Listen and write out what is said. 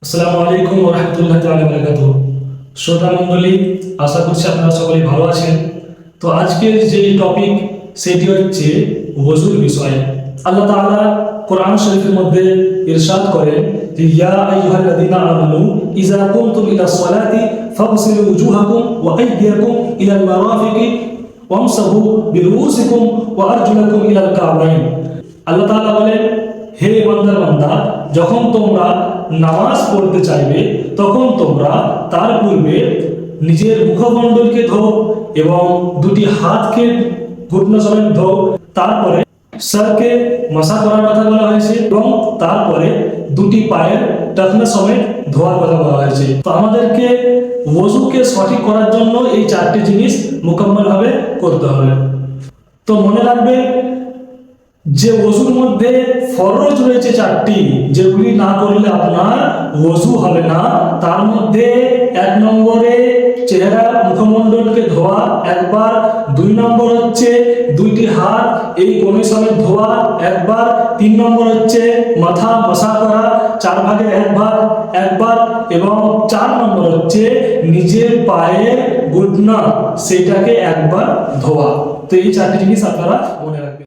আসসালামু আলাইকুম ওয়া রাহমাতুল্লাহি তাআলা ওয়া বারাকাতুহু। শ্রোতা মণ্ডলী, আশা করছি আপনারা সকলে ভালো আছেন। তো আজকের যে টপিক সেটি হচ্ছে ওযুর বিষয়। আল্লাহ তাআলা কোরআন শরীফের মধ্যে ইরশাদ করেন যে ইয়া আইয়ুহাল্লাযীনা আমানু ইযা কুমতুম ইলাস সালাতি ফাগসিলু ওয়ুজুহাকুম ওয়া আইদিয়াকুম ইলাল মারাফিকি ওয়ামসাহু বিরুউসিকুম ওয়া আরজুলাকুম ইলাল কাবাইন। আল্লাহ তাআলা বলেন, হে ইমানদার বান্দা, যখন তোমরা নামাজ পড়তে চাইবে তখন তোমরা তার পূর্বে নিজের মুখমণ্ডলকে ধোও এবং দুটি হাতকে ঘুটনা সমেত ধোও। তারপরে সরকে মাসা করার কথা বলা হয়েছে এবং তারপরে দুটি পায়ের টাকনা সমেত ধোয়ার কথা বলা হয়েছে। তো আমাদেরকে ওযুকে সঠিক করার জন্য এই চারটি জিনিস মোকাম্মলভাবে করতে হবে। তো মনে রাখবে যে ওযুর মধ্যে ফরজ রয়েছে চারটি, যেগুলি না করলে আপনার ওযু হবে না। তার মধ্যে 1 নম্বরে চেহারা মুখমণ্ডলকে ধোয়া একবার, 2 নম্বর হচ্ছে দুইটি হাত এই কোণে সমেত ধোয়া একবার, 3 নম্বর হচ্ছে মাথা মাসা করা 4 ভাগের 1 ভাগ একবার, এবং 4 নম্বর হচ্ছে নিজের পায়ের ঘুটনা সেটাকে একবার ধোয়া। তো এই চারটি জিনিস আপনারা মনে রাখবেন।